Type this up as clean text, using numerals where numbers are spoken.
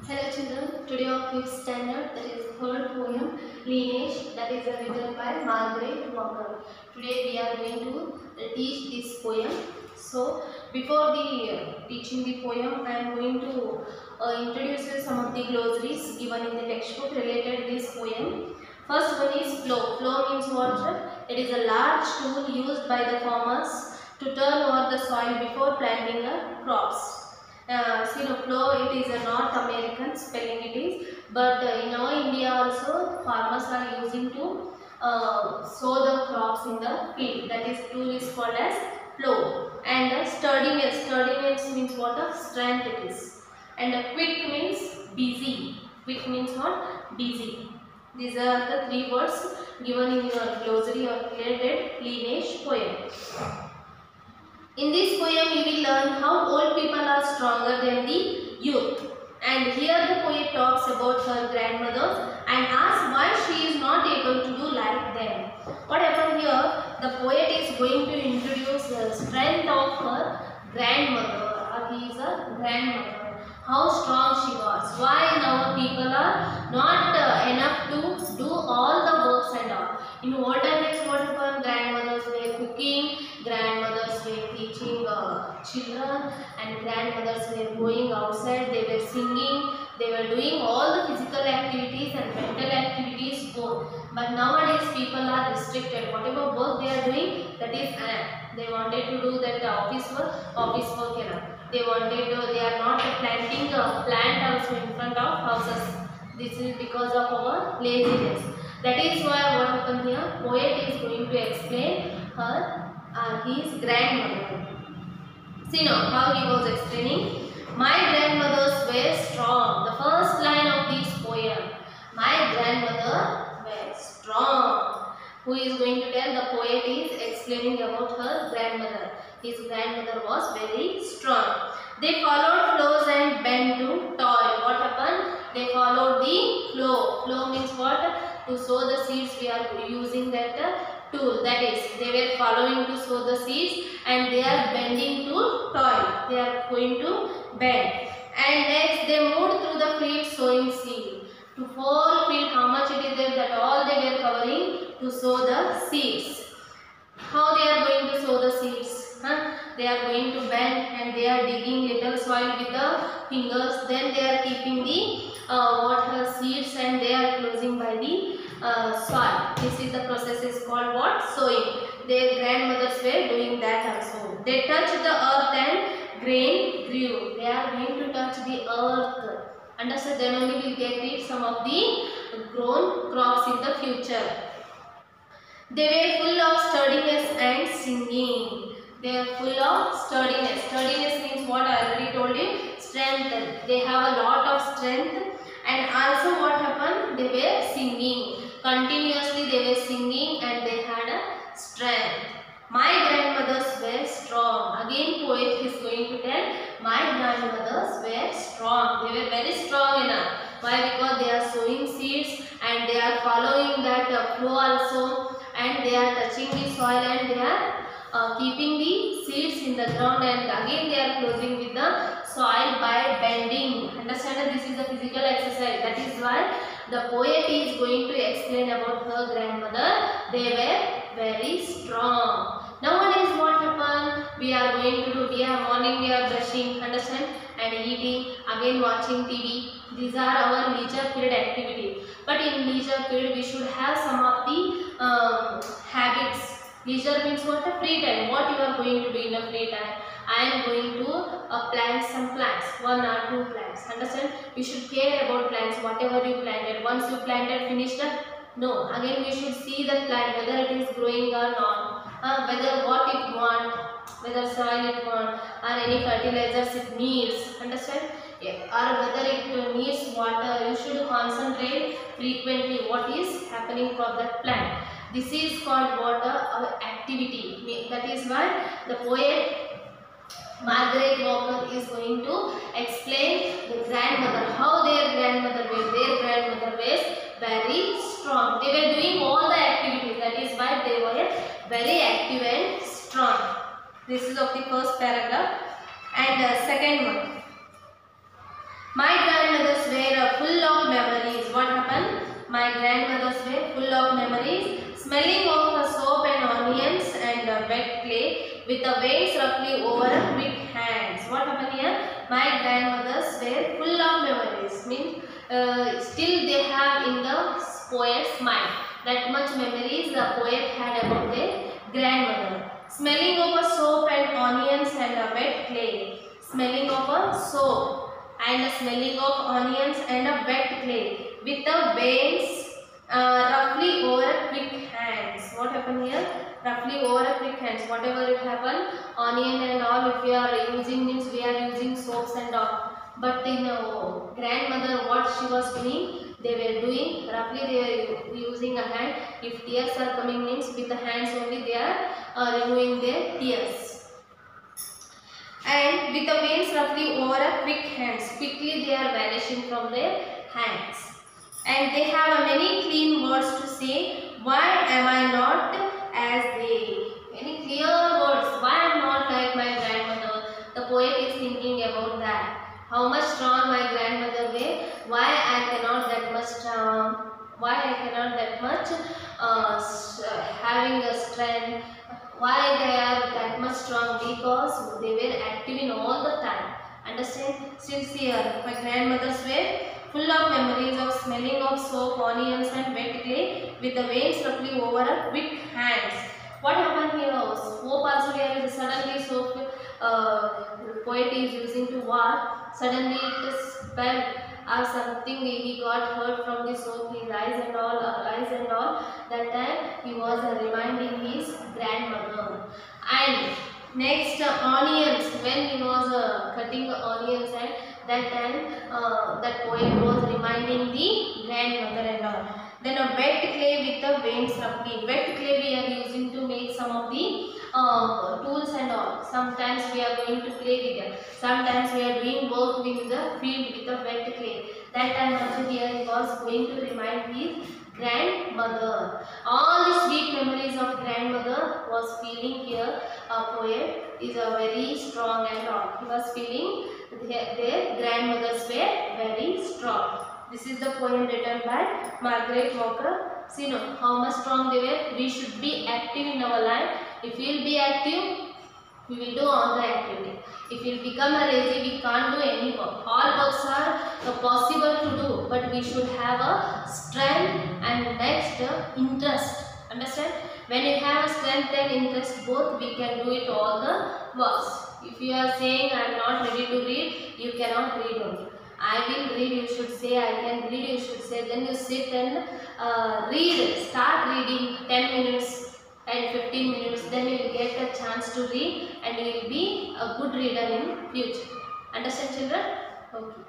Hello children, today of 5th standard, that is third poem, Lineage, that is written by Margaret Walker. Today we are going to teach this poem. So before the teaching the poem, I am going to introduce you some of the glossaries given in the textbook related to this poem. First one is plow. Plow means what? It is a large tool used by the farmers to turn over the soil before planting the crops. Plow, it is a North American spelling it is, but in our India also farmers are using to sow the crops in the field. That is tool is called as plow. And sturdiness, sturdiness means what? A strength it is. And quick means busy. Quick means what? Busy. These are the three words given in your glossary or related lineage poem. In this poem, you will learn how old people are stronger than the youth. And here the poet talks about her grandmother and asks why she is not able to do like them. What happened here? The poet is going to introduce the strength of her grandmother, or he is a grandmother. How strong she was. Why now people are not enough to do all the works and all. In olden days, what happened? Grandmothers were cooking, grandmothers were teaching children, and grandmothers were going outside, they were singing, they were doing all the physical activities and mental activities both. But nowadays people are restricted. Whatever work they are doing, that is they wanted to do that office work enough. They are not planting a plant also in front of houses. This is because of our laziness. That is why what happened here, poet is going to explain her his grandmother. See now how he was explaining. My grandmothers were strong. The first line of this poem. My grandmother were strong. Who is going to tell? The poet is explaining about her grandmother. His grandmother was very strong. They followed flows and bent to toil. What happened? They followed the flow. Flow means what? To sow the seeds, we are using that tool. That is, they were following to sow the seeds and they are bending to toil. They are going to bend. And next they moved through the field sowing seed. To whole field, how much it is there, that all they were covering to sow the seeds. How they are going to sow the seeds? They are going to bend and they are digging little soil with the fingers. Then they are keeping the water seeds and they are closing by the soil. This is the process is called what? Sowing. Their grandmothers were doing that also. They touched the earth and grain grew. They are going to touch the earth. Understand? Then only we will get some of the grown crops in the future. They were full of sturdiness and singing. They are full of sturdiness. Sturdiness means what I already told you. Strength. They have a lot of strength. And also what happened? They were singing. Continuously they were singing and they had a strength. My grandmothers were strong. Again poet is going to tell, my grandmothers were strong. They were very strong enough. Why? Because they are sowing seeds and they are following that flow also, and they are touching the soil and they are keeping the seeds in the ground, and again they are closing with the soil by bending. Understand that this is a physical exercise. That is why the poet is going to explain about her grandmother. They were very strong. Nowadays what happened? We are going to do, morning we are brushing, understand, and eating, again watching TV. These are our leisure period activity. But in leisure period we should have some of the habits. Leisure means what? A free time. What you are going to do in a free time? I am going to plant some plants, 1 or 2 plants. Understand? You should care about plants, whatever you planted. Once you planted, finished up? No. Again, we should see the plant, whether it is growing or not, whether what it wants, whether soil it wants, or any fertilizers it needs. Understand? Yeah. Or whether it needs water. You should concentrate frequently what is happening for that plant. This is called what? Our activity. That is why the poet Margaret Walker is going to explain the grandmother, how their grandmother was. Their grandmother was very strong. They were doing all the activities. That is why they were very active and strong. This is of the first paragraph. And second one. My grandmothers were grandmother's way, full of memories, smelling of soap and onions and wet clay with the veins roughly over quick hands. What happened here? My grandmother's were full of memories. Means still they have in the poet's mind. That much memories the poet had about their grandmother. Smelling of a soap and onions and a wet clay. Smelling of a soap and smelling of onions and a wet clay with the veins roughly over quick hands. What happened here? Roughly over quick hands. Whatever it happened, onion and all, if we are using, means we are using soaps and all. But in grandmother, what she was doing, they were doing roughly, they were using a hand. If tears are coming, means with the hands only they are removing their tears. And with the veins roughly over a quick hands, quickly they are vanishing from their hands. And they have many clean words to say. Why am I not as they? Any clear words. Why I am not like my grandmother? The poet is thinking about that. How much strong my grandmother were. Why I cannot that much strong? Why I cannot that much having a strength? Why they are that much strong? Because they were active in all the time. Understand? Sincere. My grandmother's were full of memories of smelling of soap, onions and wet clay with the veins roughly over a quick hands. What happened here? Soap also we are using. Suddenly soap poet is using to what? Suddenly it is felt or something, he got hurt from the soap, his eyes and all. That time he was reminding his grandmother. And next onions, when he was cutting onions, and that time that poet was reminding the grandmother and all. Then a wet clay with the veins roughly. Wet clay we are using to make some of the tools and all. Sometimes we are going to play with them. Sometimes we are doing work in the field with the wet clay. That time also here he was going to remind his grandmother. All the sweet memories of grandmother was feeling here. A poet is a very strong and all. He was feeling their grandmothers were very strong. This is the poem written by Margaret Walker. See now how much strong they were. We should be active in our life. If we will be active, we will do all the activity. If we become a lazy, we can't do any work. All works are possible to do, but we should have a strength and next interest. Understand? When you have a strength and interest both, we can do it all the works. If you are saying I am not ready to read, you cannot read only. I will read, you should say. I can read, you should say. Then you sit and read. Start reading 10 minutes and 15 minutes. Then you will get a chance to read and you will be a good reader in future. Understand, children? Okay.